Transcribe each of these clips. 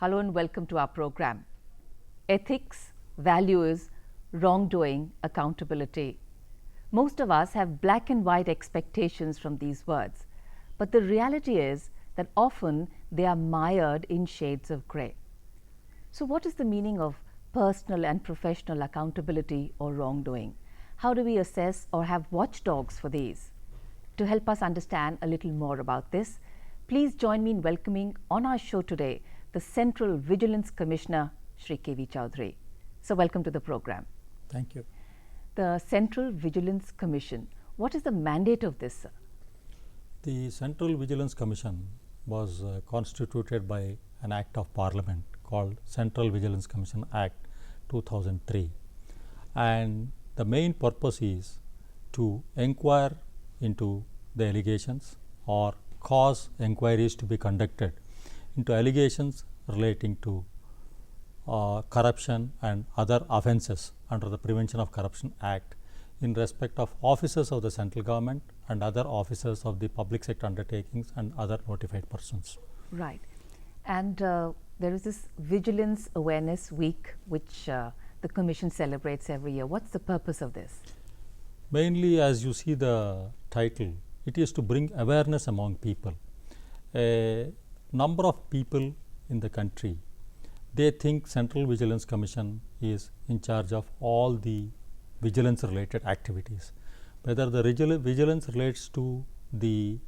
Hello and welcome to our program. Ethics, values, wrongdoing, accountability. Most of us have black and white expectations from these words, but the reality is that often they are mired in shades of grey. So what is the meaning of personal and professional accountability or wrongdoing? How do we assess or have watchdogs for these? To help us understand a little more about this, please join me in welcoming on our show today the Central Vigilance Commissioner, Shri K. Chowdary. So welcome to the program. Thank you. The Central Vigilance Commission, what is the mandate of this, sir? The Central Vigilance Commission was constituted by an Act of Parliament called Central Vigilance Commission Act 2003, and the main purpose is to inquire into the allegations or cause inquiries to be conducted into allegations relating to corruption and other offences under the Prevention of Corruption Act in respect of officers of the central government and other officers of the public sector undertakings and other notified persons. Right. And there is this Vigilance Awareness Week which the Commission celebrates every year. What's the purpose of this? Mainly, as you see the title, it is to bring awareness among people. A number of people in the country, they think Central Vigilance Commission is in charge of all the vigilance related activities. Whether the vigilance relates to the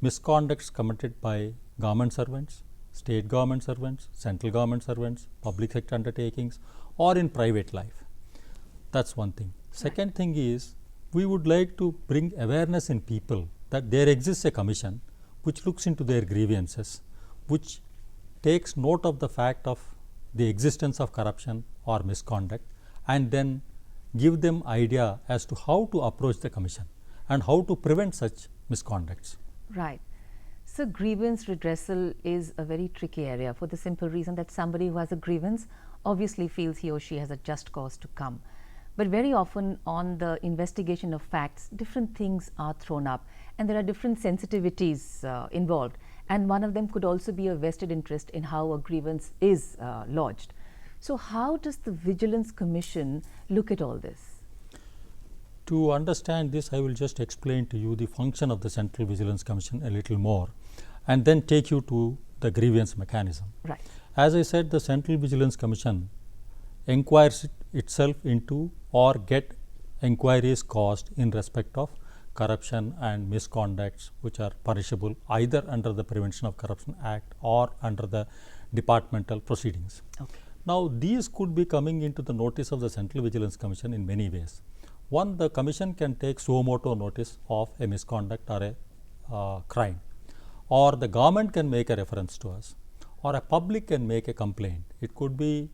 misconducts committed by government servants, state government servants, central government servants, public sector undertakings, or in private life. That's one thing. Second thing is, we would like to bring awareness in people that there exists a commission which looks into their grievances, which takes note of the fact of the existence of corruption or misconduct, and then give them idea as to how to approach the commission and how to prevent such misconducts. Right. So grievance redressal is a very tricky area for the simple reason that somebody who has a grievance obviously feels he or she has a just cause to come. But very often on the investigation of facts, different things are thrown up and there are different sensitivities involved, and one of them could also be a vested interest in how a grievance is lodged. So how does the Vigilance Commission look at all this? To understand this, I will just explain to you the function of the Central Vigilance Commission a little more and then take you to the grievance mechanism. Right. As I said, the Central Vigilance Commission inquires itself into or get inquiries caused in respect of corruption and misconducts which are punishable either under the Prevention of Corruption Act or under the departmental proceedings. Okay. Now, these could be coming into the notice of the Central Vigilance Commission in many ways. One, the Commission can take suo motu notice of a misconduct or a crime, or the government can make a reference to us, or a public can make a complaint. It could be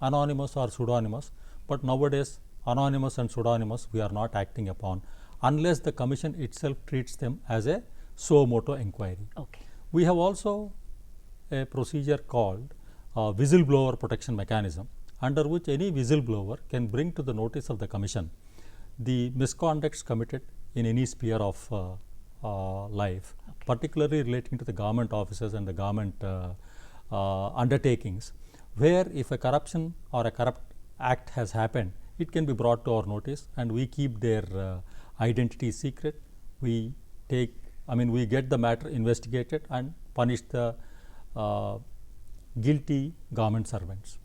anonymous or pseudonymous, but nowadays anonymous and pseudonymous we are not acting upon unless the Commission itself treats them as a suo motu inquiry. Okay. We have also a procedure called whistleblower protection mechanism, under which any whistleblower can bring to the notice of the Commission the misconducts committed in any sphere of life, Okay. particularly relating to the government offices and the government undertakings, where if a corruption or a corrupt act has happened, it can be brought to our notice and we keep their identity secret. We get the matter investigated and punish the guilty government servants.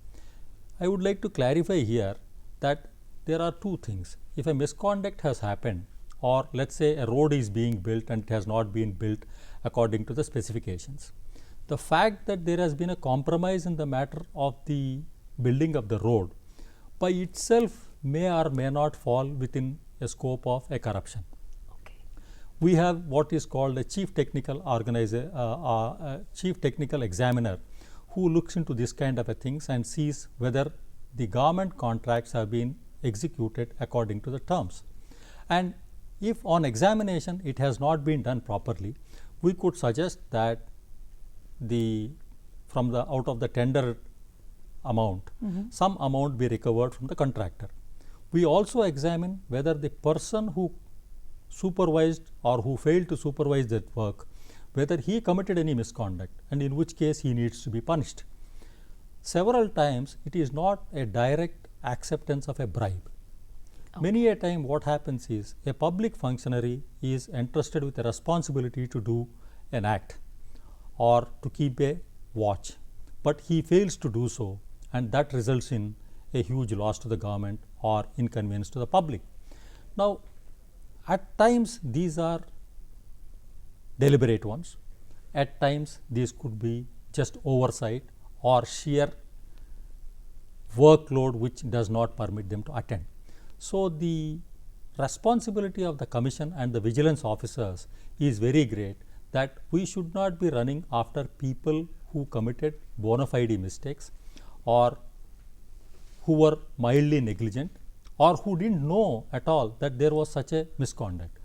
I would like to clarify here that there are two things. If a misconduct has happened, or let's say a road is being built and it has not been built according to the specifications, the fact that there has been a compromise in the matter of the building of the road by itself may or may not fall within a scope of a corruption. Okay. We have what is called a chief technical examiner who looks into this kind of a things and sees whether the government contracts have been executed according to the terms. And if on examination it has not been done properly, we could suggest that out of the tender amount, some amount be recovered from the contractor. We also examine whether the person who supervised or who failed to supervise that work, whether he committed any misconduct and in which case he needs to be punished. several times it is not a direct acceptance of a bribe. Many a time what happens is a public functionary is entrusted with a responsibility to do an act or to keep a watch, but he fails to do so, and that results in a huge loss to the government or inconvenience to the public. Now, at times these are deliberate ones, at times these could be just oversight or sheer workload which does not permit them to attend. So, the responsibility of the commission and the vigilance officers is very great, that we should not be running after people who committed bona fide mistakes or who were mildly negligent or who did not know at all that there was such a misconduct.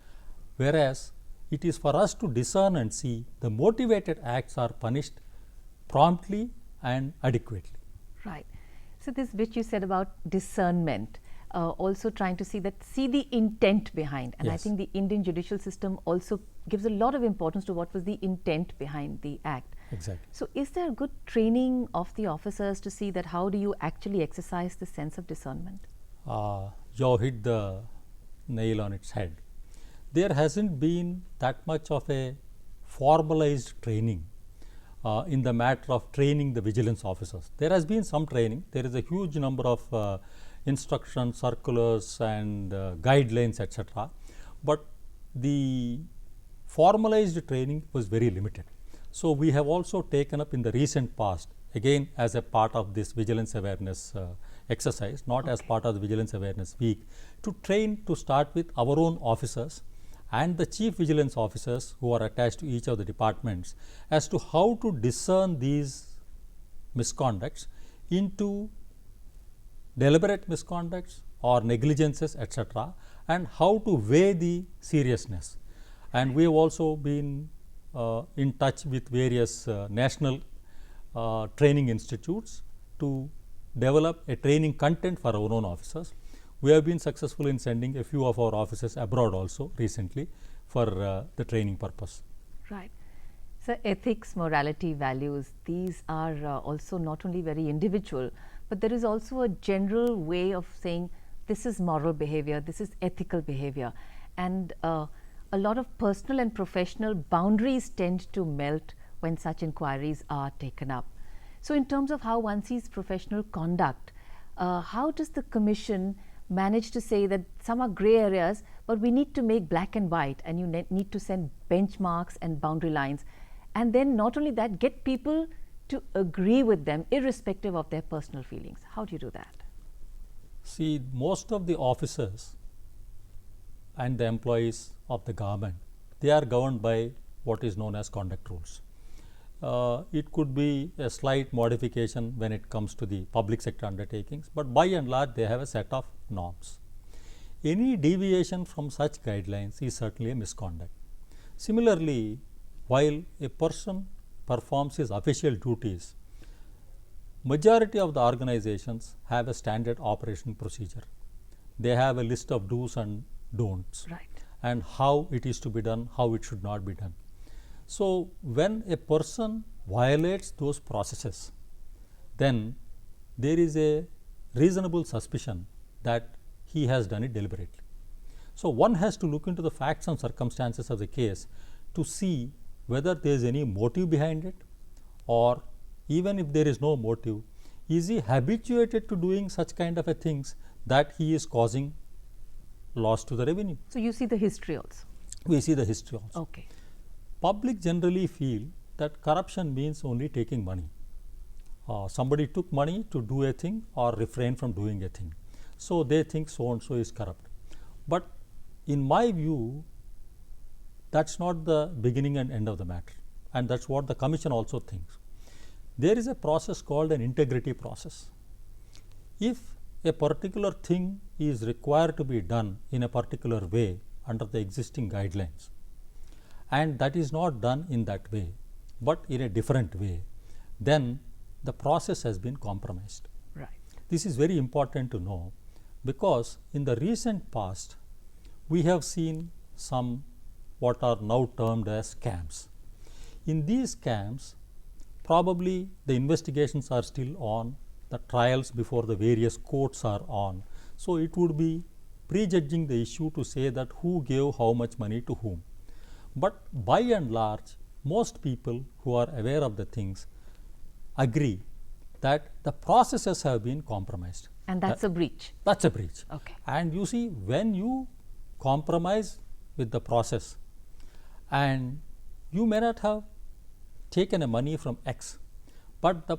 Whereas, it is for us to discern and see the motivated acts are punished promptly and adequately. Right. So, this which you said about discernment, also trying to see the intent behind, and I think the Indian judicial system also gives a lot of importance to what was the intent behind the act. Exactly. So, is there good training of the officers to see that how do you actually exercise the sense of discernment? You hit the nail on its head. There hasn't been that much of a formalized training in the matter of training the vigilance officers. There has been some training. There is a huge number of instructions, circulars and guidelines, etc. But the formalized training was very limited. So, we have also taken up in the recent past, again as a part of this vigilance awareness exercise, not as part of the vigilance awareness week, to train to start with our own officers and the chief vigilance officers who are attached to each of the departments as to how to discern these misconducts into deliberate misconducts or negligences, etc., and how to weigh the seriousness. And we have also been in touch with various national training institutes to develop a training content for our own officers. We have been successful in sending a few of our officers abroad also recently for the training purpose. Right. So, ethics, morality, values, these are also not only very individual, but there is also a general way of saying this is moral behavior, this is ethical behavior, and a lot of personal and professional boundaries tend to melt when such inquiries are taken up. So, in terms of how one sees professional conduct, how does the commission manage to say that some are grey areas, but we need to make black and white, and you need to send benchmarks and boundary lines, and then not only that, get people to agree with them irrespective of their personal feelings? How do you do that? See, most of the officers and the employees of the government, they are governed by what is known as conduct rules. It could be a slight modification when it comes to the public sector undertakings, but by and large they have a set of norms. Any deviation from such guidelines is certainly a misconduct. Similarly, while a person performs his official duties, majority of the organizations have a standard operation procedure. They have a list of do's and don'ts, right, and how it is to be done, how it should not be done. So, when a person violates those processes, then there is a reasonable suspicion that he has done it deliberately. So, one has to look into the facts and circumstances of the case to see whether there is any motive behind it, or even if there is no motive, is he habituated to doing such kind of a things that he is causing loss to the revenue. So, you see the history also? We see the history also. Okay. Public generally feel that corruption means only taking money. Somebody took money to do a thing or refrain from doing a thing. So, they think so and so is corrupt. But in my view, that is not the beginning and end of the matter, and that is what the commission also thinks. There is a process called an integrity process. If a particular thing is required to be done in a particular way under the existing guidelines, and that is not done in that way, but in a different way, then the process has been compromised. Right. This is very important to know, because in the recent past, we have seen some what are now termed as scams. In these scams, probably the investigations are still on, the trials before the various courts are on. So, it would be prejudging the issue to say that who gave how much money to whom. But by and large, most people who are aware of the things agree that the processes have been compromised. And that's a breach. That's a breach. Okay. And you see, when you compromise with the process and you may not have taken a money from X, but the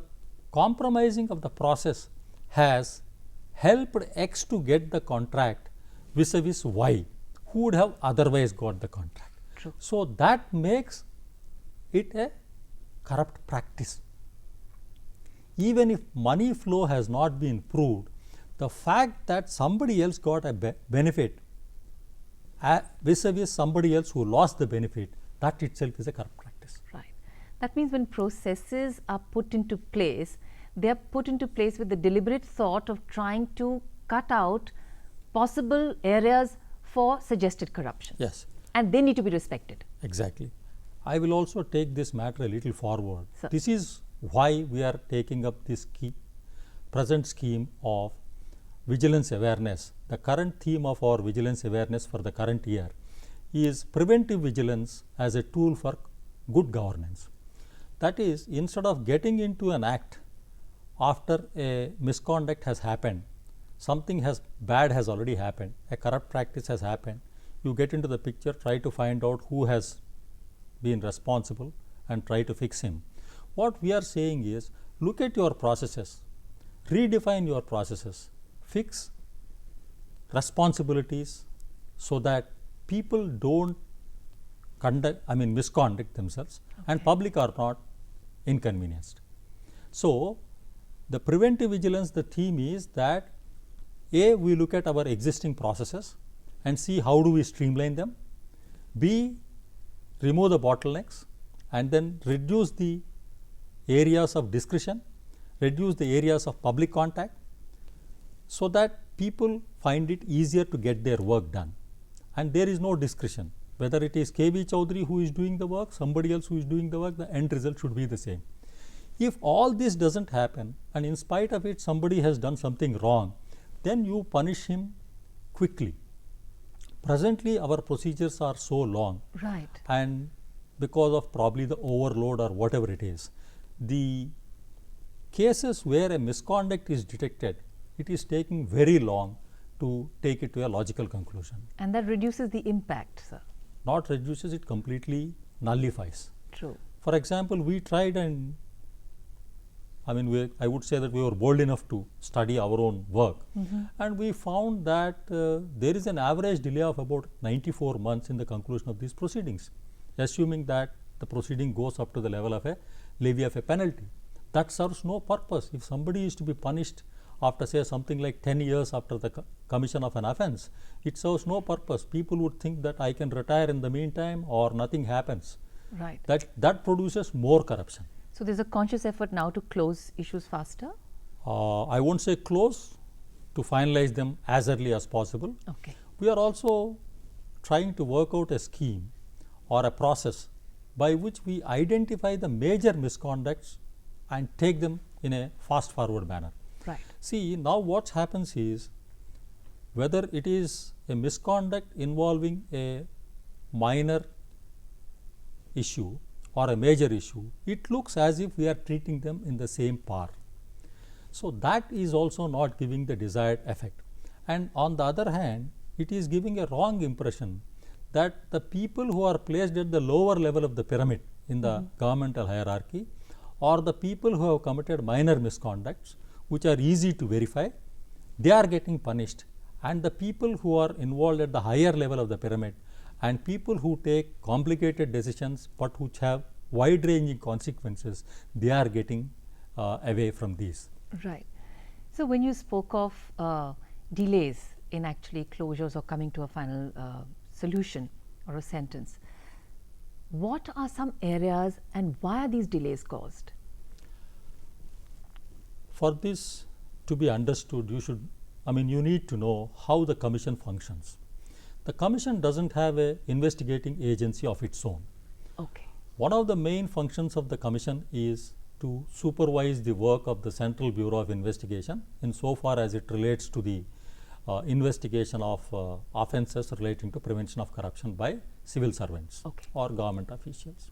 compromising of the process has helped X to get the contract vis-a-vis Y, who would have otherwise got the contract. True. So, that makes it a corrupt practice. Even if money flow has not been proved, the fact that somebody else got a benefit vis-a-vis somebody else who lost the benefit, that itself is a corrupt practice. Right. That means when processes are put into place, they are put into place with the deliberate thought of trying to cut out possible areas for suggested corruption. Yes. And they need to be respected. Exactly. I will also take this matter a little forward. Sir. This is why we are taking up this present scheme of vigilance awareness. The current theme of our vigilance awareness for the current year is preventive vigilance as a tool for good governance. That is, instead of getting into an act after a misconduct has happened, something bad has already happened, a corrupt practice has happened, you get into the picture, try to find out who has been responsible and try to fix him. What we are saying is, look at your processes, redefine your processes, fix responsibilities so that people don't misconduct themselves, and public are not inconvenienced. So, the preventive vigilance, the theme is that A, we look at our existing processes and see how do we streamline them, B, remove the bottlenecks and then reduce the areas of discretion, reduce the areas of public contact, so that people find it easier to get their work done. And there is no discretion, whether it is K.V. Chowdary who is doing the work, somebody else who is doing the work, the end result should be the same. If all this doesn't happen and in spite of it somebody has done something wrong, then you punish him quickly. Presently our procedures are so long, Right. and because of probably the overload or whatever it is, the cases where a misconduct is detected, it is taking very long to take it to a logical conclusion. And that reduces the impact, sir. Not reduces, it completely nullifies. True. For example, we tried and I would say that we were bold enough to study our own work, and we found that there is an average delay of about 94 months in the conclusion of these proceedings, assuming that the proceeding goes up to the level of a levy of a penalty. That serves no purpose. If somebody is to be punished after, say, something like 10 years after the commission of an offence, it serves no purpose. People would think that I can retire in the meantime or nothing happens. Right. That produces more corruption. So there's a conscious effort now to close issues faster? I won't say close, to finalize them as early as possible. Okay. We are also trying to work out a scheme or a process by which we identify the major misconducts and take them in a fast forward manner. Right. See, now what happens is, whether it is a misconduct involving a minor issue or a major issue, it looks as if we are treating them in the same par. So, that is also not giving the desired effect. And on the other hand, it is giving a wrong impression that the people who are placed at the lower level of the pyramid in the governmental hierarchy, or the people who have committed minor misconducts, which are easy to verify, they are getting punished, and the people who are involved at the higher level of the pyramid and people who take complicated decisions but which have wide ranging consequences, they are getting away from these. Right. So when you spoke of delays in actually closures or coming to a final solution or a sentence, what are some areas and why are these delays caused? For this to be understood, you need to know how the commission functions. The commission doesn't have an investigating agency of its own. Okay. One of the main functions of the commission is to supervise the work of the Central Bureau of Investigation insofar as it relates to the investigation of offences relating to prevention of corruption by civil servants or government officials.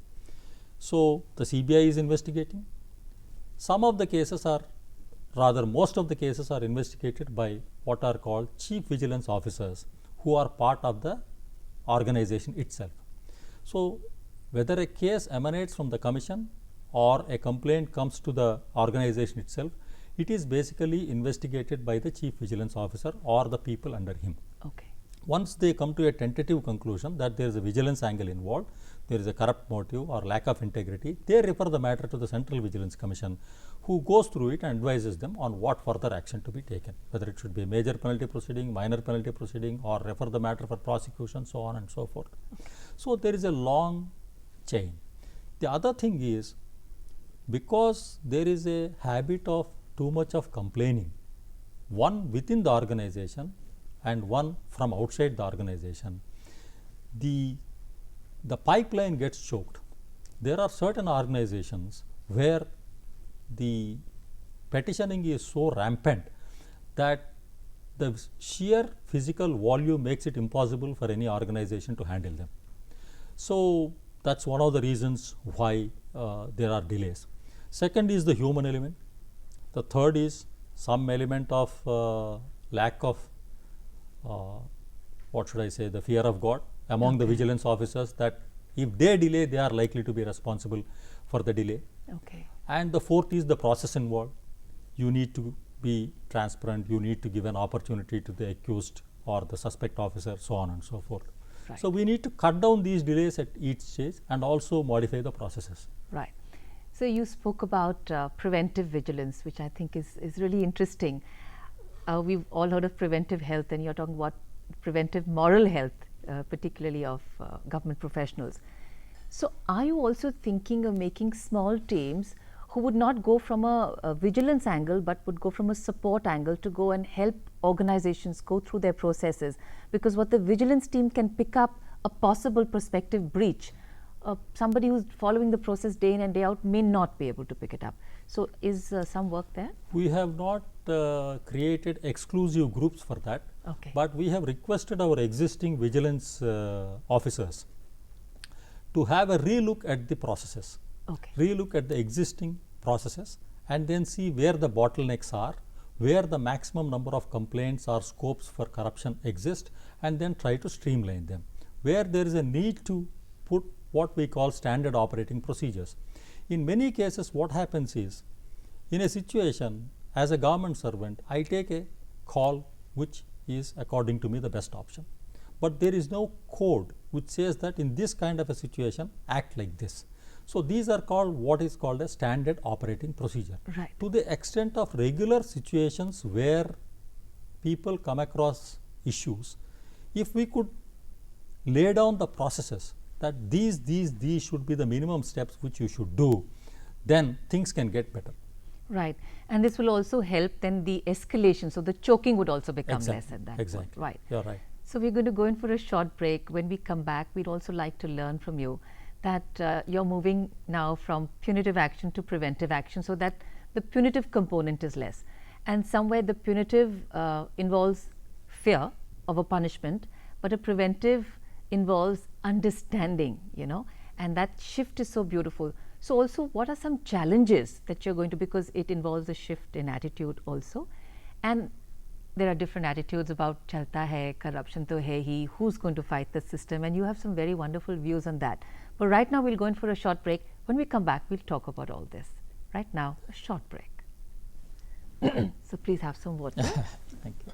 So, the CBI is investigating. Some of the cases are, rather most of the cases are investigated by what are called chief vigilance officers, who are part of the organization itself. So, whether a case emanates from the commission or a complaint comes to the organization itself, it is basically investigated by the chief vigilance officer or the people under him. Okay. Once they come to a tentative conclusion that there is a vigilance angle involved, there is a corrupt motive or lack of integrity, they refer the matter to the Central Vigilance Commission, who goes through it and advises them on what further action to be taken, whether it should be a major penalty proceeding, minor penalty proceeding, or refer the matter for prosecution, so on and so forth. So, there is a long chain. The other thing is, because there is a habit of too much of complaining, one within the organization and one from outside the organization, the pipeline gets choked. There are certain organizations where the petitioning is so rampant that the sheer physical volume makes it impossible for any organization to handle them. So, that is one of the reasons why there are delays. Second is the human element. The third is some element of lack of what should I say, the fear of God among the vigilance officers, that if they delay, they are likely to be responsible for the delay. Okay. And the fourth is the process involved. You need to be transparent, you need to give an opportunity to the accused or the suspect officer, so on and so forth. Right. So, we need to cut down these delays at each stage and also modify the processes. Right. So, you spoke about preventive vigilance, which I think is really interesting. We've all heard of preventive health, and you're talking about preventive moral health, particularly of government professionals. So, are you also thinking of making small teams who would not go from a vigilance angle, but would go from a support angle to go and help organizations go through their processes? Because what the vigilance team can pick up a possible prospective breach, somebody who's following the process day in and day out may not be able to pick it up. So, is some work there? We have not created exclusive groups for that, but we have requested our existing vigilance officers to have a relook at the processes, relook at the existing processes, and then see where the bottlenecks are, where the maximum number of complaints or scopes for corruption exist, and then try to streamline them. Where there is a need to put what we call standard operating procedures. In many cases, what happens is, in a situation as a government servant, I take a call which is according to me the best option, but there is no code which says that in this kind of a situation act like this. So, these are called what is called a standard operating procedure. Right. To the extent of regular situations where people come across issues, if we could lay down the processes that these should be the minimum steps which you should do, then things can get better. Right. And this will also help then the escalation. So, the choking would also become less at that point. Right. You are right. So, we are going to go in for a short break. When we come back, we would also like to learn from you that you are moving now from punitive action to preventive action, so that the punitive component is less. And somewhere the punitive involves fear of a punishment, but a preventive involves understanding, and that shift is so beautiful. So, also what are some challenges that you are going to, because it involves a shift in attitude also, and there are different attitudes about chalta hai, corruption to hai hi, who's going to fight the system, and you have some very wonderful views on that. But right now, we'll go in for a short break. When we come back, we'll talk about all this. Right now, a short break. So, please have some water. Thank you.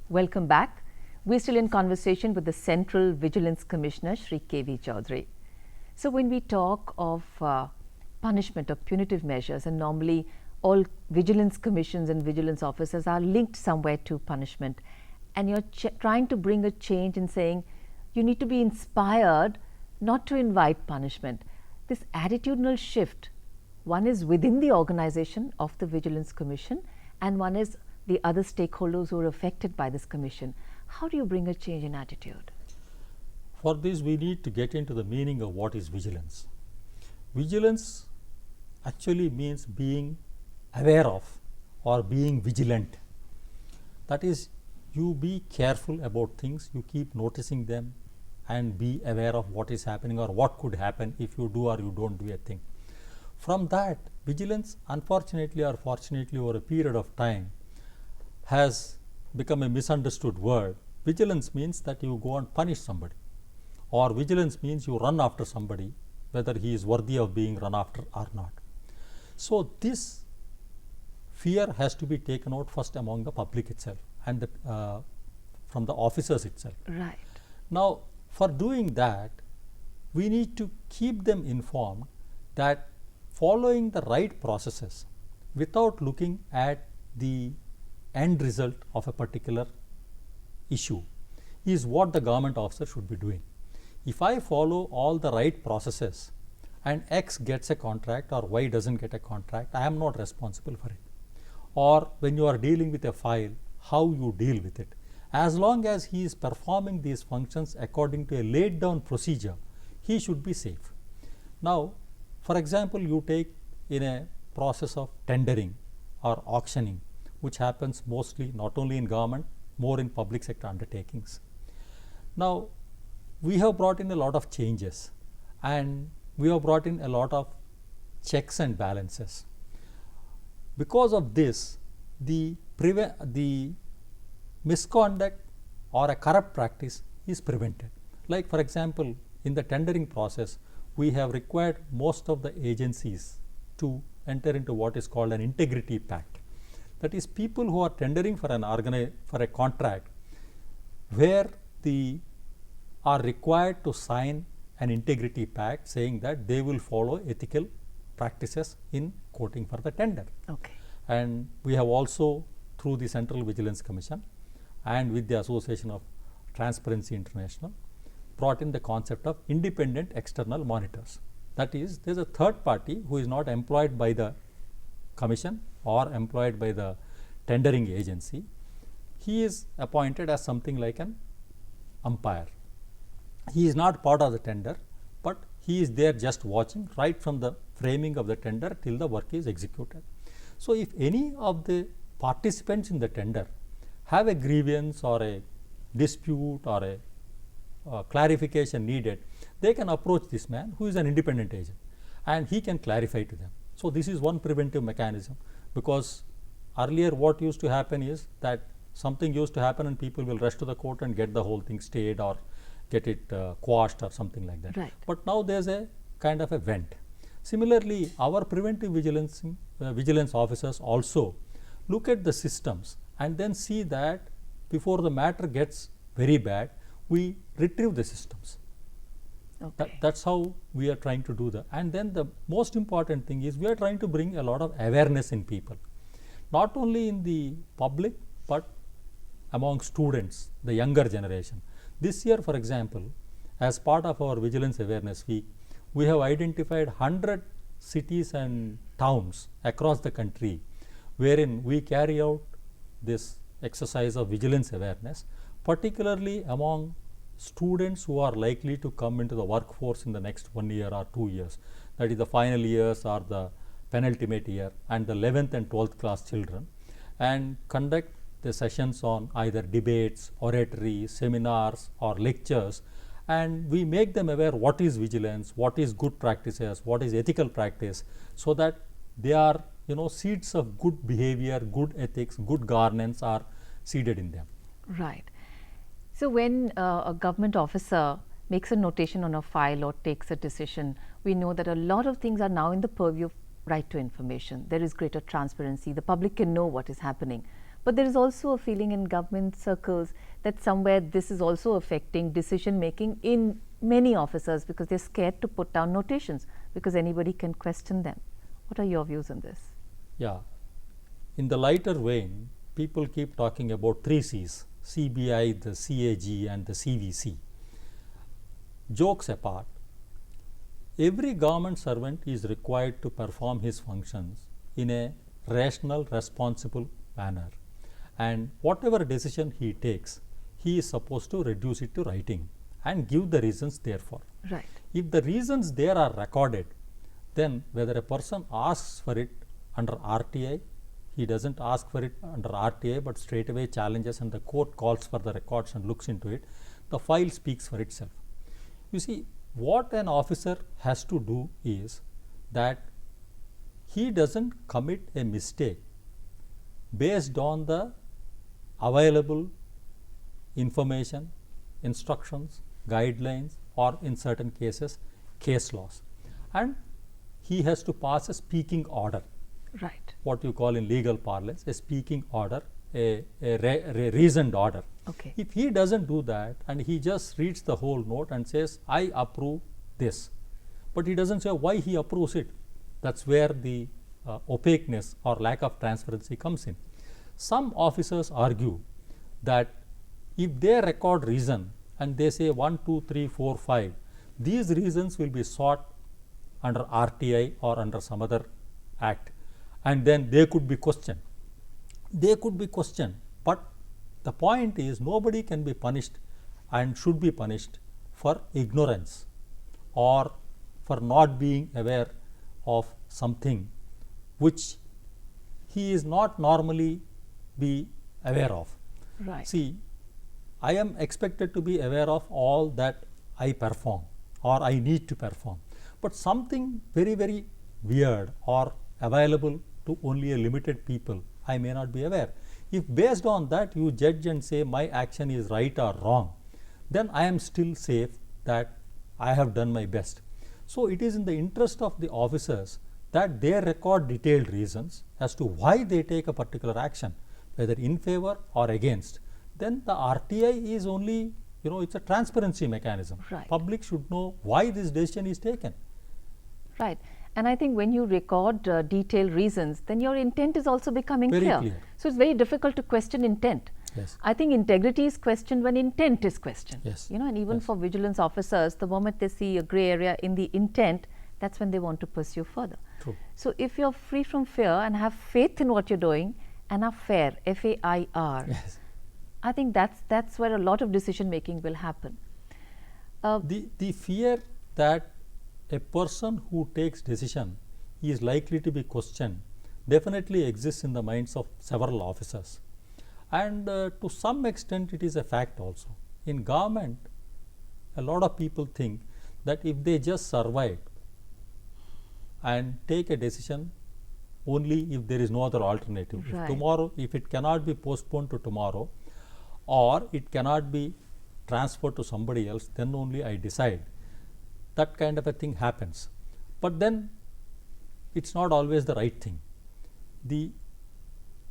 Welcome back. We're still in conversation with the Central Vigilance Commissioner, Shri K. Chowdary. So, when we talk of punishment or punitive measures, and normally all vigilance commissions and vigilance officers are linked somewhere to punishment, and you're trying to bring a change in saying you need to be inspired, not to invite punishment. This attitudinal shift, one is within the organization of the Vigilance Commission, and one is the other stakeholders who are affected by this commission. How do you bring a change in attitude? For this, we need to get into the meaning of what is vigilance. Vigilance actually means being aware of or being vigilant. That is, you be careful about things, you keep noticing them and be aware of what is happening or what could happen if you do or you don't do a thing. From that, vigilance, unfortunately or fortunately, over a period of time has become a misunderstood word. Vigilance means that you go and punish somebody, or vigilance means you run after somebody whether he is worthy of being run after or not. So this fear has to be taken out first among the public itself and from the officers itself. Right. Now, for doing that, we need to keep them informed that following the right processes without looking at the end result of a particular issue is what the government officer should be doing. If I follow all the right processes and X gets a contract or Y doesn't get a contract, I am not responsible for it. Or when you are dealing with a file, how you deal with it. As long as he is performing these functions according to a laid down procedure, he should be safe. Now, for example, you take in a process of tendering or auctioning, which happens mostly not only in government, more in public sector undertakings. Now, we have brought in a lot of changes and we have brought in a lot of checks and balances. Because of this, the misconduct or a corrupt practice is prevented. Like for example, in the tendering process, we have required most of the agencies to enter into what is called an integrity pact. That is, people who are tendering for a contract where are required to sign an integrity pact saying that they will follow ethical practices in quoting for the tender. Okay. And we have also, through the Central Vigilance Commission and with the Association of Transparency International, brought in the concept of independent external monitors. That is, there is a third party who is not employed by the commission or employed by the tendering agency. He is appointed as something like an umpire. He is not part of the tender, but he is there just watching right from the framing of the tender till the work is executed. So, if any of the participants in the tender have a grievance or a dispute or a clarification needed, they can approach this man who is an independent agent and he can clarify to them. So, this is one preventive mechanism, because earlier what used to happen is that something used to happen and people will rush to the court and get the whole thing stayed or get it quashed or something like that. Right. But now there is a kind of a vent. Similarly, our preventive vigilance officers also look at the systems and then see that before the matter gets very bad, we retrieve the systems. Okay. That's how we are trying to do that. And then the most important thing is we are trying to bring a lot of awareness in people, not only in the public but among students, the younger generation. This year, for example, as part of our Vigilance Awareness Week, we have identified 100 cities and towns across the country wherein we carry out this exercise of vigilance awareness, particularly among students who are likely to come into the workforce in the next 1 year or 2 years, that is the final years or the penultimate year, and the 11th and 12th class children, and conduct the sessions on either debates, oratory, seminars or lectures, and we make them aware what is vigilance, what is good practices, what is ethical practice, so that they are seeds of good behavior, good ethics, good governance are seeded in them. Right. So when a government officer makes a notation on a file or takes a decision, we know that a lot of things are now in the purview of right to information. There is greater transparency. The public can know what is happening. But there is also a feeling in government circles that somewhere this is also affecting decision making in many officers, because they're scared to put down notations because anybody can question them. What are your views on this? Yeah. In the lighter vein, people keep talking about 3 C's. CBI, the CAG and the CVC. Jokes apart, every government servant is required to perform his functions in a rational, responsible manner, and whatever decision he takes, he is supposed to reduce it to writing and give the reasons therefore. Right. If the reasons there are recorded, then whether a person asks for it under RTI, he doesn't ask for it under RTI, but straight away challenges and the court calls for the records and looks into it, the file speaks for itself. You see, what an officer has to do is that he doesn't commit a mistake based on the available information, instructions, guidelines, or in certain cases case laws, and he has to pass a speaking order. Right. What you call in legal parlance a speaking order, a reasoned order. Okay. If he doesn't do that and he just reads the whole note and says, I approve this, but he doesn't say why he approves it, that's where the opaqueness or lack of transparency comes in. Some officers argue that if they record reason and they say 1, 2, 3, 4, 5, these reasons will be sought under RTI or under some other act, and then they could be questioned. They could be questioned, but the point is nobody can be punished and should be punished for ignorance or for not being aware of something which he is not normally be aware of. Right. See, I am expected to be aware of all that I perform or I need to perform, but something very, very weird or available to only a limited people, I may not be aware. If based on that you judge and say my action is right or wrong, then I am still safe that I have done my best. So it is in the interest of the officers that they record detailed reasons as to why they take a particular action, whether in favor or against. Then the RTI is only, it's a transparency mechanism. Right. Public should know why this decision is taken. Right. And I think when you record detailed reasons, then your intent is also becoming Very clear. clear. So it's very difficult to question intent. Yes. I think integrity is questioned when intent is questioned. Yes. And even Yes. for vigilance officers, the moment they see a gray area in the intent, that's when they want to pursue further. True. So if you're free from fear and have faith in what you're doing and are fair, FAIR, Yes. I think that's where a lot of decision making will happen. The fear that a person who takes decision is likely to be questioned definitely exists in the minds of several officers, and to some extent it is a fact also. In government, a lot of people think that if they just survive and take a decision only if there is no other alternative. Right. If tomorrow, if it cannot be postponed to tomorrow or it cannot be transferred to somebody else, then only I decide. That kind of a thing happens. But then it's not always the right thing. The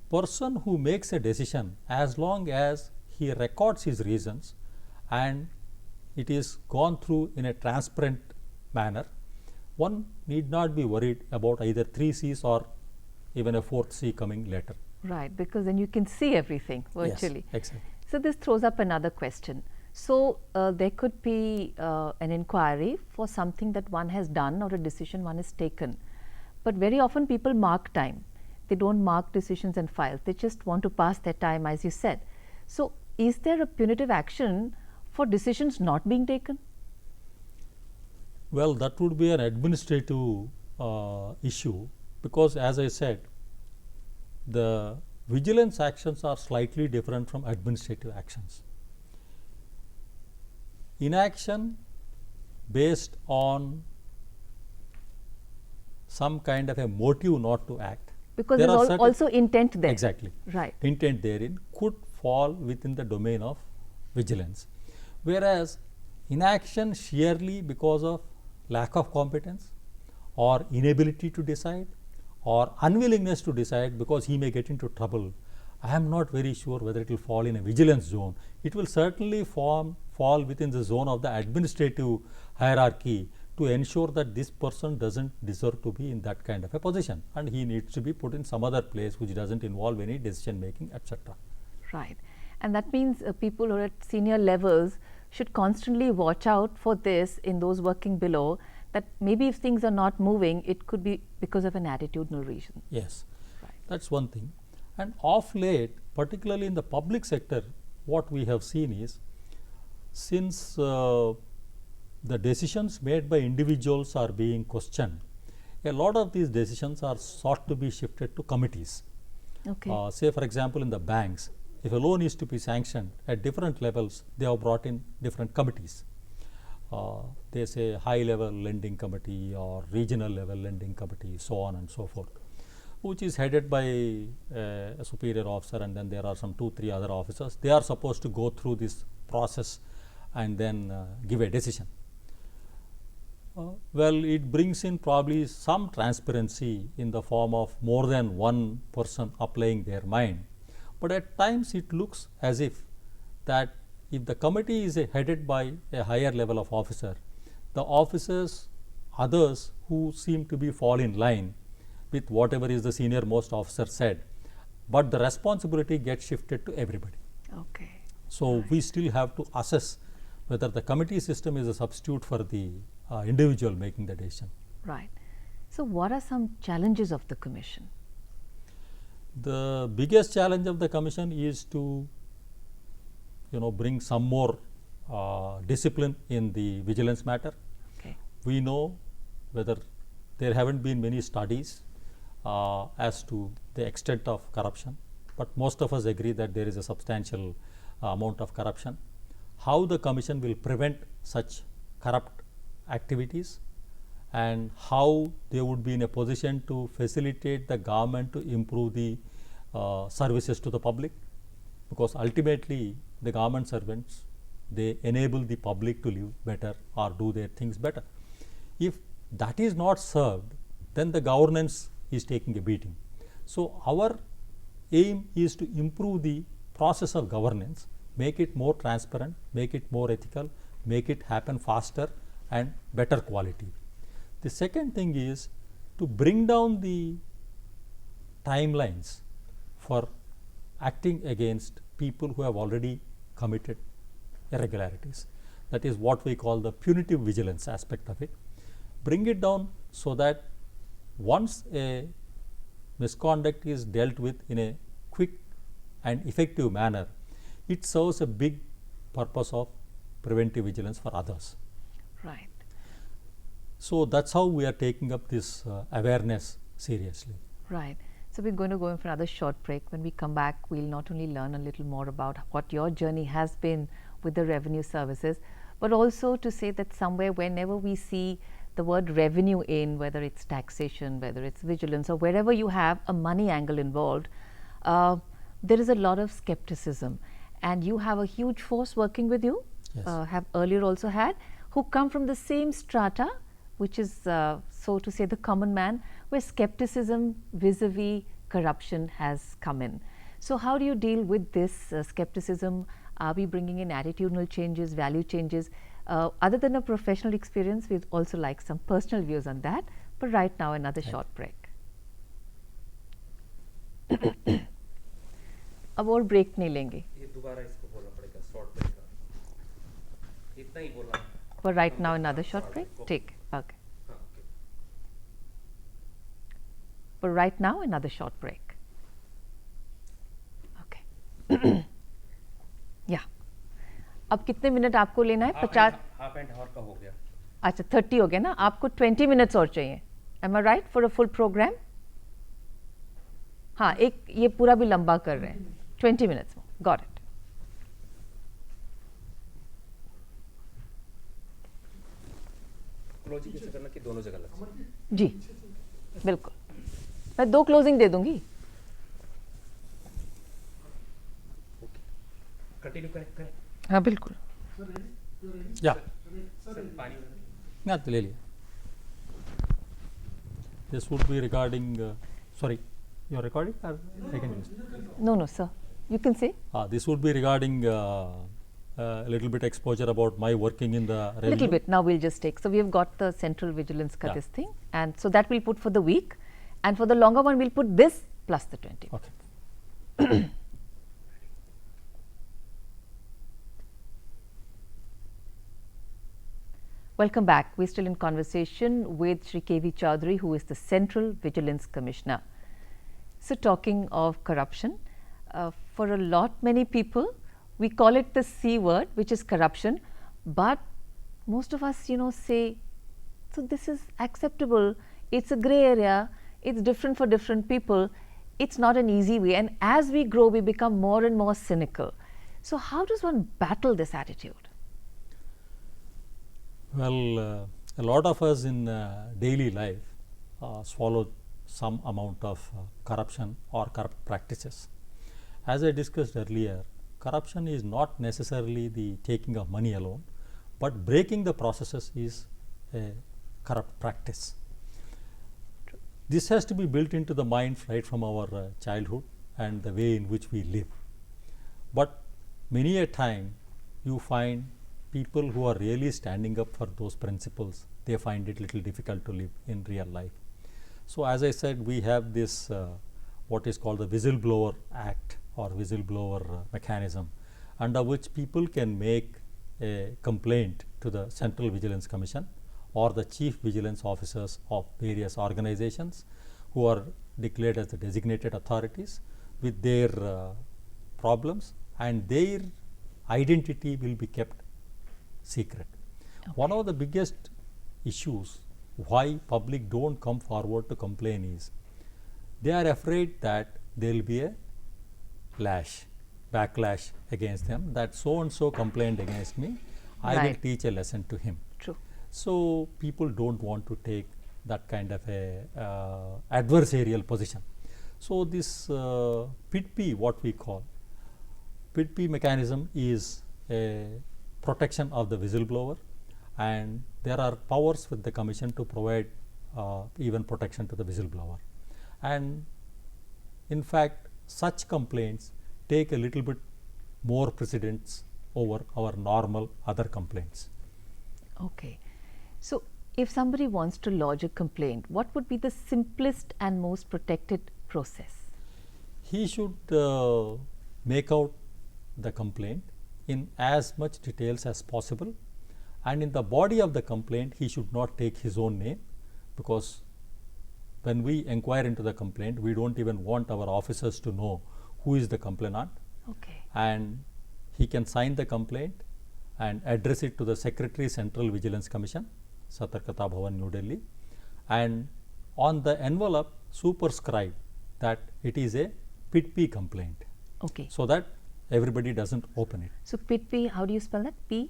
person who makes a decision, as long as he records his reasons and it is gone through in a transparent manner, one need not be worried about either 3 C's or even a 4th C coming later. Right, because then you can see everything virtually. Yes, exactly. So this throws up another question. So there could be an inquiry for something that one has done or a decision one has taken, but very often people mark time. They don't mark decisions and files. They just want to pass their time, as you said. So is there a punitive action for decisions not being taken? Well, that would be an administrative issue, because as I said, the vigilance actions are slightly different from administrative actions. Inaction based on some kind of a motive not to act. Because There there are is certain- also intent there. Exactly. Right. Intent therein could fall within the domain of vigilance, whereas inaction sheerly because of lack of competence or inability to decide or unwillingness to decide because he may get into trouble, I am not very sure whether it will fall in a vigilance zone. It will certainly fall within the zone of the administrative hierarchy to ensure that this person doesn't deserve to be in that kind of a position, and he needs to be put in some other place which doesn't involve any decision making, etc. Right. And that means people who are at senior levels should constantly watch out for this in those working below, that maybe if things are not moving, it could be because of an attitudinal reason. Yes, Right. that's one thing. And of late, particularly in the public sector, what we have seen is, since the decisions made by individuals are being questioned, a lot of these decisions are sought to be shifted to committees. Okay. Say for example, in the banks, if a loan is to be sanctioned at different levels, they have brought in different committees. They say high level lending committee or regional level lending committee, so on and so forth, which is headed by a superior officer, and then there are some 2-3 other officers. They are supposed to go through this process and then give a decision. Well, it brings in probably some transparency in the form of more than one person applying their mind, but at times it looks as if that if the committee is headed by a higher level of officer, the officers, others who seem to be fall in line with whatever is the senior most officer said, but the responsibility gets shifted to everybody. Okay. So we still have to assess whether the committee system is a substitute for the individual making the decision. Right. So what are some challenges of the commission? The biggest challenge of the commission is to bring some more discipline in the vigilance matter. Okay. We know whether there haven't been many studies as to the extent of corruption, but most of us agree that there is a substantial amount of corruption. How the commission will prevent such corrupt activities, and how they would be in a position to facilitate the government to improve the services to the public, because ultimately the government servants, they enable the public to live better or do their things better. If that is not served, then the governance is taking a beating. So our aim is to improve the process of governance, make it more transparent, make it more ethical, make it happen faster and better quality. The second thing is to bring down the timelines for acting against people who have already committed irregularities. That is what we call the punitive vigilance aspect of it. Bring it down so that once a misconduct is dealt with in a quick and effective manner, it serves a big purpose of preventive vigilance for others. Right. So that's how we are taking up this awareness seriously. Right. So we're going to go in for another short break. When we come back, we'll not only learn a little more about what your journey has been with the revenue services, but also to say that somewhere whenever we see the word revenue in, whether it's taxation, whether it's vigilance, or wherever you have a money angle involved, there is a lot of skepticism. And you have a huge force working with you, Yes. Have earlier also had, who come from the same strata, which is so to say the common man, where skepticism vis-a-vis corruption has come in. So how do you deal with this skepticism? Are we bringing in attitudinal changes, value changes? Other than a professional experience, we'd also like some personal views on that. But right now, another short break. अब और break नहीं लेंगे. ये दोबारा इसको बोलना पड़ेगा short break का. इतना ही बोलना. But right now, another short break. Take. Okay. हाँ, okay. But right now, another short break. Okay. Yeah. अब कितने मिनट आपको लेना है? 50. हाफ एंड आवर का हो गया. अच्छा 30 हो गया ना, आपको 20 मिनट्स और चाहिए. Am I right for a full program? हाँ, एक ये पूरा भी लंबा कर रहे हैं. 20 minutes. Got it. क्लोजिंग कैसे करना कि दोनों जगह लग जाए? जी बिल्कुल. मैं 2 क्लोजिंग दे दूंगी. कंटिन्यू करें. हाँ बिल्कुल. Yeah. सर पानी. Yeah, ले लिया. This would be regarding, sorry, you're recording or I can use? No sir, you can say. This would be regarding a little bit exposure about my working in the revenue. Little bit. Now we'll just take. So we have got the central vigilance ka Yeah. this thing, and so that we'll put for the week, and for the longer one we'll put this plus the 20. Okay. Welcome back. We're still in conversation with Shri K. Chowdary, who is the Central Vigilance Commissioner. So, talking of corruption, for a lot many people, we call it the C word, which is corruption, but most of us, say, so this is acceptable, it's a gray area, it's different for different people, it's not an easy way, and as we grow, we become more and more cynical. So, how does one battle this attitude? Well, a lot of us in daily life swallow some amount of corruption or corrupt practices. As I discussed earlier, corruption is not necessarily the taking of money alone, but breaking the processes is a corrupt practice. This has to be built into the mind right from our childhood and the way in which we live. But many a time you find people who are really standing up for those principles, they find it little difficult to live in real life. So, as I said, we have this what is called the Whistleblower Act or whistleblower mechanism, under which people can make a complaint to the Central Vigilance Commission or the chief vigilance officers of various organizations who are declared as the designated authorities with their problems, and their identity will be kept secret. Okay. One of the biggest issues why public don't come forward to complain is they are afraid that there will be a backlash against them, that so and so complained against me, I will teach a lesson to him. True. So, people don't want to take that kind of a adversarial position. So, this PITP, what we call PITP mechanism, is a protection of the whistleblower, and there are powers with the commission to provide even protection to the whistleblower. And in fact, such complaints take a little bit more precedence over our normal other complaints. Okay. So, if somebody wants to lodge a complaint, what would be the simplest and most protected process? He should make out the complaint in as much details as possible, and in the body of the complaint he should not take his own name, because when we inquire into the complaint, we don't even want our officers to know who is the complainant. Okay. And he can sign the complaint and address it to the Secretary, Central Vigilance Commission, Satarkata Bhavan, New Delhi, and on the envelope superscribe that it is a PITP complaint. Okay. So that everybody doesn't open it. So, PITP, how do you spell that? PIDPI.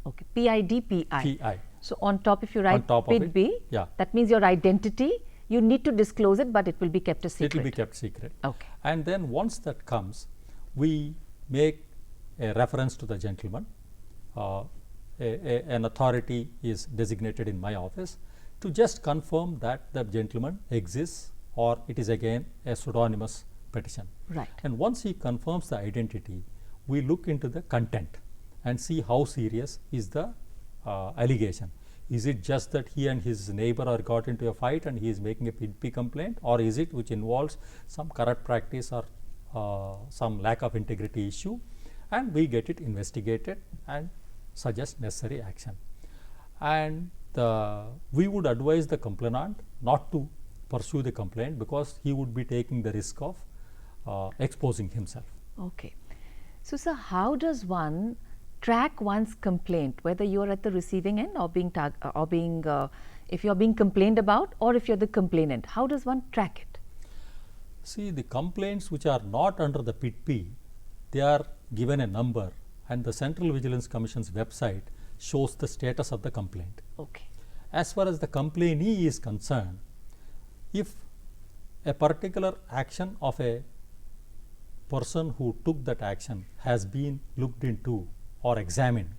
Okay, PIDPI. PI. So, on top if you write PITP, yeah, that means your identity, you need to disclose it, but it will be kept a secret. it will be kept secret. Okay. And then once that comes, we make a reference to the gentleman. An authority is designated in my office to just confirm that the gentleman exists, or it is again a pseudonymous petition. Right. And once he confirms the identity, we look into the content and see how serious is the allegation. Is it just that he and his neighbor are got into a fight and he is making a PITP complaint, or is it which involves some corrupt practice or some lack of integrity issue, and we get it investigated and suggest necessary action. And we would advise the complainant not to pursue the complaint, because he would be taking the risk of exposing himself. Okay. So, sir, how does one track one's complaint, whether you are at the receiving end or if you are being complained about, or if you are the complainant? How does one track it? See, the complaints which are not under the PITP, they are given a number, and the Central Vigilance Commission's website shows the status of the complaint. Okay. As far as the complainee is concerned, if a particular action of a person who took that action has been looked into or examined,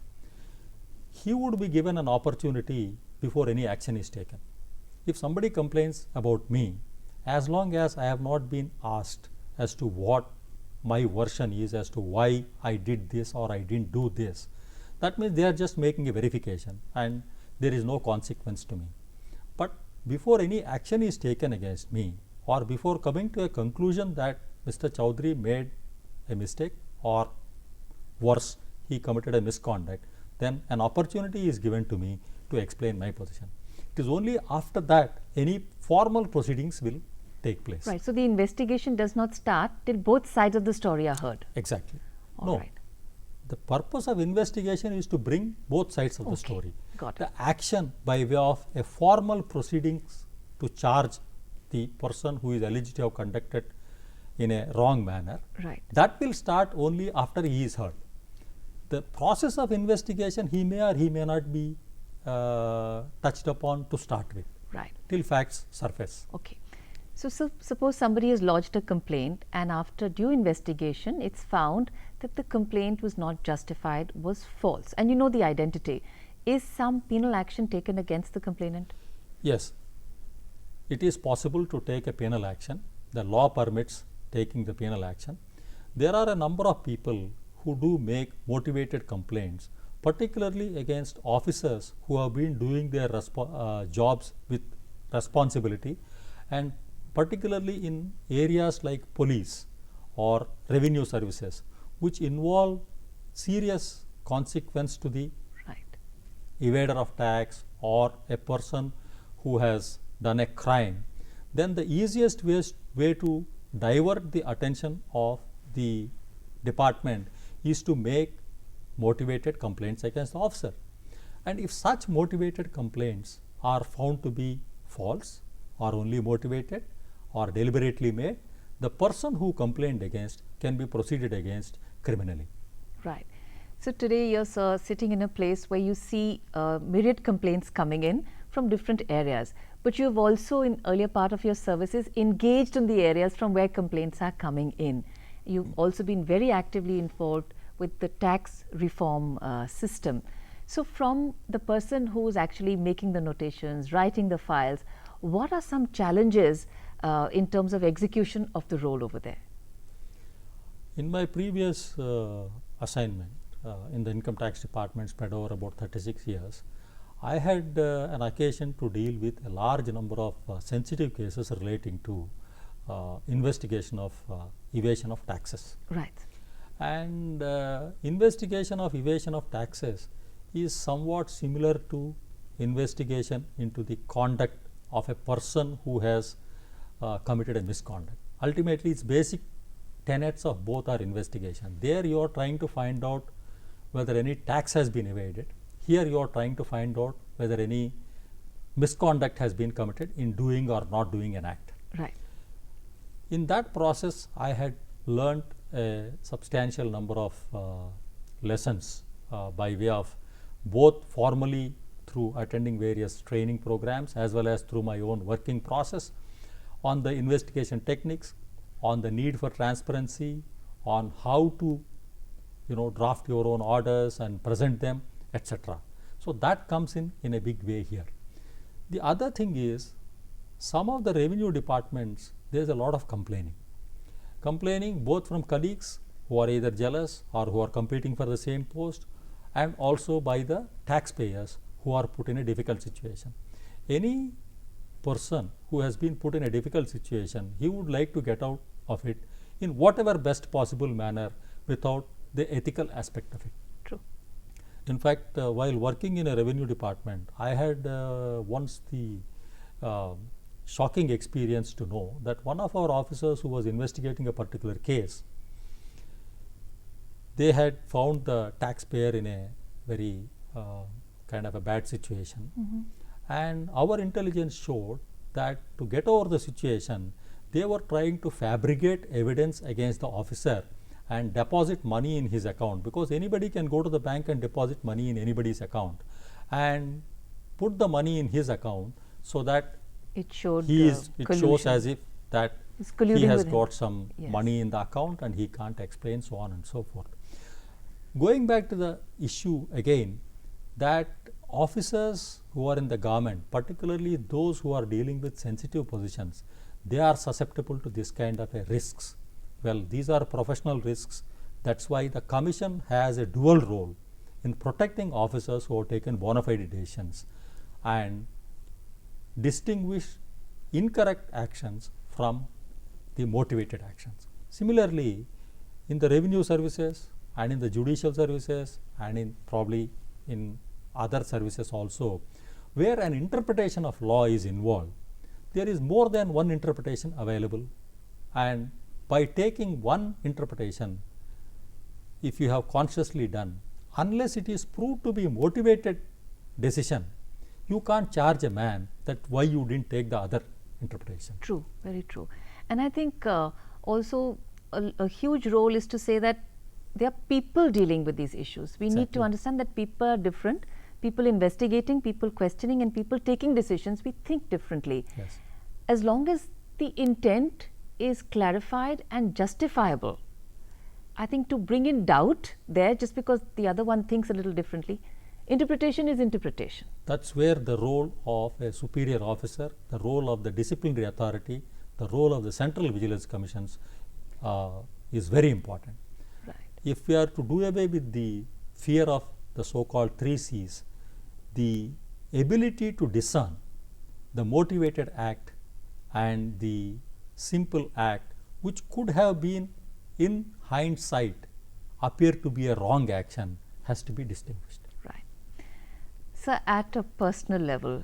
he would be given an opportunity before any action is taken. If somebody complains about me, as long as I have not been asked as to what my version is as to why I did this or I didn't do this, that means they are just making a verification and there is no consequence to me. But before any action is taken against me, or before coming to a conclusion that Mr. Chowdary made a mistake, or worse, he committed a misconduct, then an opportunity is given to me to explain my position. It is only after that any formal proceedings will take place. Right. So the investigation does not start till both sides of the story are heard. Exactly. All No. right. The purpose of investigation is to bring both sides of the Okay, story. got The it. action by way of a formal proceedings to charge the person who is alleged to have conducted in a wrong manner, Right. that will start only after he is heard. The process of investigation he may or he may not be touched upon to start with Right. till facts surface. Okay. So, suppose somebody has lodged a complaint and after due investigation it's found that the complaint was not justified, was false, and you know the identity. Is some penal action taken against the complainant? Yes, it is possible to take a penal action. The law permits taking the penal action. There are a number of people who do make motivated complaints, particularly against officers who have been doing their jobs with responsibility, and particularly in areas like police or revenue services, which involve serious consequence to the Right. evader of tax or a person who has done a crime, then the easiest way to divert the attention of the department is to make motivated complaints against the officer. And if such motivated complaints are found to be false or only motivated or deliberately made, the person who complained against can be proceeded against criminally. Right. So today you're sitting in a place where you see myriad complaints coming in from different areas, but you've also in earlier part of your services engaged in the areas from where complaints are coming in. You've also been very actively involved with the tax reform system. So from the person who's actually making the notations, writing the files, what are some challenges in terms of execution of the role over there? In my previous assignment in the income tax department spread over about 36 years, I had an occasion to deal with a large number of sensitive cases relating to investigation of evasion of taxes. Right. And investigation of evasion of taxes is somewhat similar to investigation into the conduct of a person who has committed a misconduct. Ultimately, its basic tenets of both are investigation. There you are trying to find out whether any tax has been evaded. Here you are trying to find out whether any misconduct has been committed in doing or not doing an act. Right. In that process, I had learnt a substantial number of lessons by way of both formally through attending various training programs as well as through my own working process on the investigation techniques, on the need for transparency, on how to draft your own orders and present them, etc. So that comes in a big way here. The other thing is, some of the revenue departments, there is a lot of complaining both from colleagues who are either jealous or who are competing for the same post, and also by the taxpayers who are put in a difficult situation. Any person who has been put in a difficult situation, he would like to get out of it in whatever best possible manner without the ethical aspect of it. True. In fact, while working in a revenue department, I had once the shocking experience to know that one of our officers who was investigating a particular case, they had found the taxpayer in a very kind of a bad situation. And our intelligence showed that to get over the situation, they were trying to fabricate evidence against the officer and deposit money in his account, because anybody can go to the bank and deposit money in anybody's account and put the money in his account so that It showed it shows as if that he has got some money in the account and he can't explain, so on and so forth. Going back to the issue again, that officers who are in the government, particularly those who are dealing with sensitive positions, they are susceptible to this kind of risks. Well, these are professional risks. That's why the commission has a dual role in protecting officers who have taken bona fide decisions and distinguish incorrect actions from the motivated actions. Similarly, in the revenue services and in the judicial services and in probably in other services also, where an interpretation of law is involved. There is more than one interpretation available, and by taking one interpretation, if you have consciously done, unless it is proved to be motivated decision, you can't charge a man that why you didn't take the other interpretation. True, very true. And I think also a huge role is to say that there are people dealing with these issues. We need to Exactly. understand that people are different, people investigating, people questioning, and people taking decisions. We think differently. Yes. As long as the intent is clarified and justifiable, I think to bring in doubt there just because the other one thinks a little differently, interpretation is interpretation. That's where the role of a superior officer, the role of the disciplinary authority, the role of the Central Vigilance Commissions is very important. Right. If we are to do away with the fear of the so-called 3 C's, the ability to discern the motivated act and the simple act, which could have been in hindsight appear to be a wrong action, has to be distinguished. Right. So, at a personal level,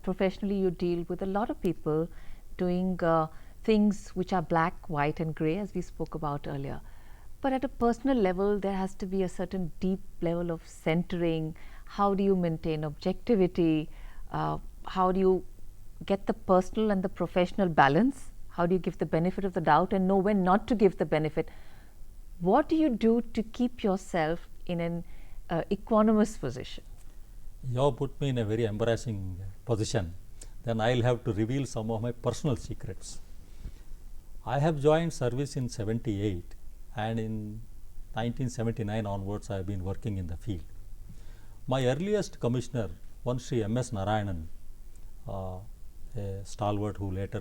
professionally you deal with a lot of people doing things which are black, white and grey, as we spoke about earlier. But at a personal level, there has to be a certain deep level of centering. How do you maintain objectivity? How do you get the personal and the professional balance? How do you give the benefit of the doubt and know when not to give the benefit? What do you do to keep yourself in an equanimous position? You have put me in a very embarrassing position. Then I'll have to reveal some of my personal secrets. I have joined service in 78, and in 1979 onwards I have been working in the field. My earliest commissioner, one Shri M.S. Narayanan, a stalwart who later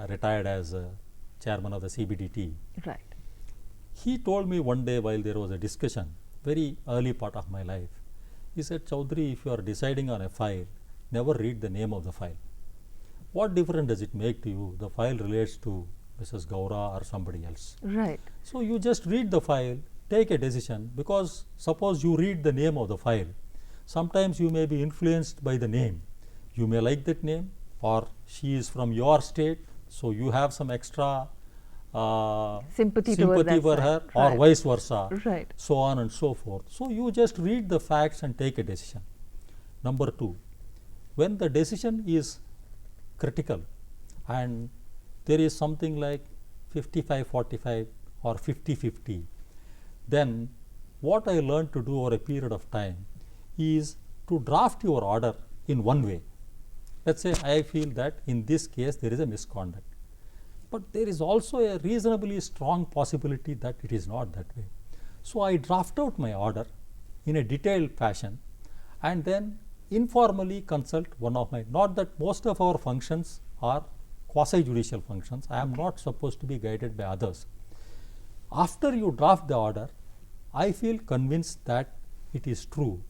retired as chairman of the CBDT. Right. He told me one day while there was a discussion, very early part of my life, he said, Chowdary, if you are deciding on a file, never read the name of the file. What difference does it make to you? The file relates to Mrs. Gaura or somebody else. Right. So you just read the file, take a decision, because suppose you read the name of the file, sometimes you may be influenced by the name. You may like that name, or she is from your state, so you have some extra sympathy towards that for side. her, Right. or vice versa, Right. so on and so forth. So you just read the facts and take a decision. Number 2, when the decision is critical and there is something like 55-45 or 50-50, then what I learned to do over a period of time is to draft your order in one way. Let's say I feel that in this case there is a misconduct, but there is also a reasonably strong possibility that it is not that way. So I draft out my order in a detailed fashion and then informally consult one of my, not that most of our functions are quasi-judicial functions, I am not supposed to be guided by others. After you draft the order, I feel convinced that it is true,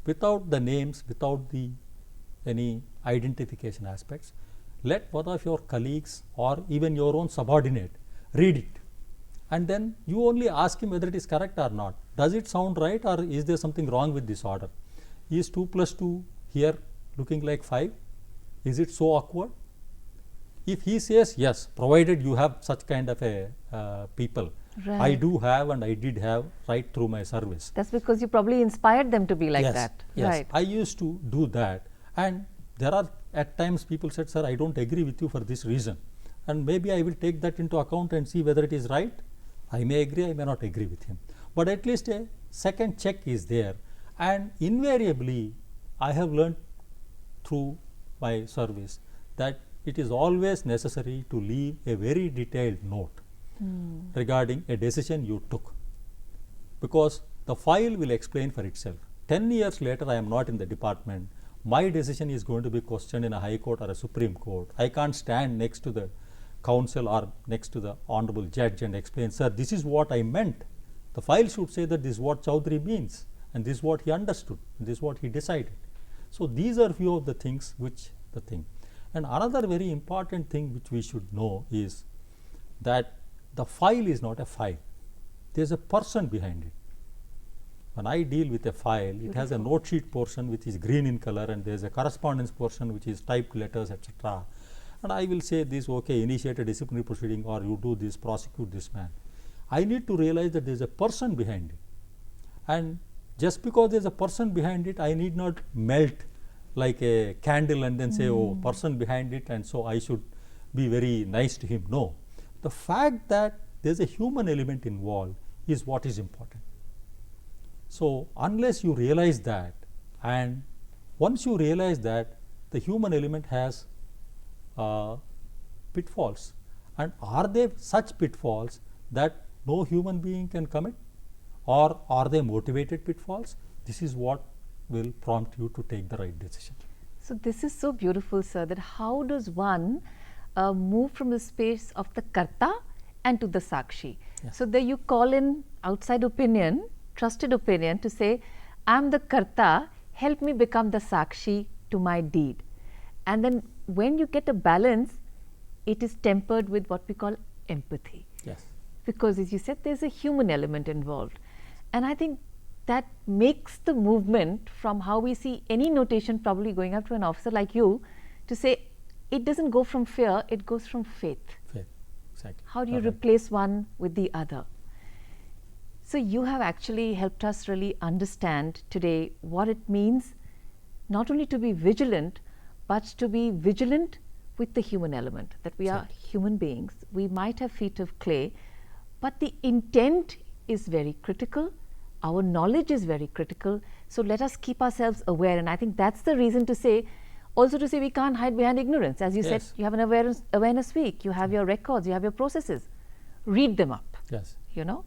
without the names, without the any identification aspects. Let one of your colleagues or even your own subordinate read it, and then you only ask him whether it is correct or not. Does it sound right, or is there something wrong with this order? Is 2 + 2 here looking like 5? Is it so awkward? If he says yes, provided you have such kind of a people, Right. I do have and I did have right through my service. That's because you probably inspired them to be like Yes, that. yes. Right. I used to do that, and there are at times people said, sir, I don't agree with you for this reason, and maybe I will take that into account and see whether it is right. I may agree, I may not agree with him, but at least a second check is there. And invariably I have learned through my service that it is always necessary to leave a very detailed note regarding a decision you took, because the file will explain for itself. 10 years later, I am not in the department, my decision is going to be questioned in a high court or a supreme court. I can't stand next to the counsel or next to the honorable judge and explain, sir, this is what I meant. The file should say that this is what Chowdary means, and this is what he understood, and this is what he decided. So these are few of the things which the thing. And another very important thing which we should know is that the file is not a file. There is a person behind it. When I deal with a file, it has a note sheet portion which is green in color, and there is a correspondence portion which is typed letters, etc. And I will say this, okay, initiate a disciplinary proceeding, or you do this, prosecute this man. I need to realize that there is a person behind it. And just because there is a person behind it, I need not melt like a candle and then say, oh, person behind it, and so I should be very nice to him. No. The fact that there is a human element involved is what is important. So, unless you realize that, and once you realize that the human element has pitfalls, and are there such pitfalls that no human being can commit, or are they motivated pitfalls? This is what will prompt you to take the right decision. So this is so beautiful, sir, that how does one move from the space of the karta and to the sakshi? Yes. So there you call in outside opinion, trusted opinion, to say, I am the karta, help me become the sakshi to my deed. And then when you get a balance, it is tempered with what we call empathy. Yes. Because as you said, there's a human element involved. And I think that makes the movement from how we see any notation probably going up to an officer like you to say, it doesn't go from fear, it goes from faith. Faith, exactly. How do you replace one with the other? So you have actually helped us really understand today what it means not only to be vigilant, but to be vigilant with the human element, that we are human beings. We might have feet of clay, but the intent is very critical. Our knowledge is very critical. So let us keep ourselves aware. And I think that's the reason to say, also to say we can't hide behind ignorance. As you said, you have an awareness week, you have your records, you have your processes. Read them up. Yes. You know.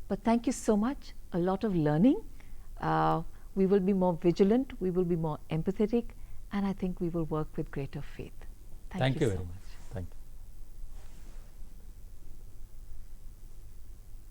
But thank you so much. A lot of learning. We will be more vigilant. We will be more empathetic. And I think we will work with greater faith. Thank you very so much.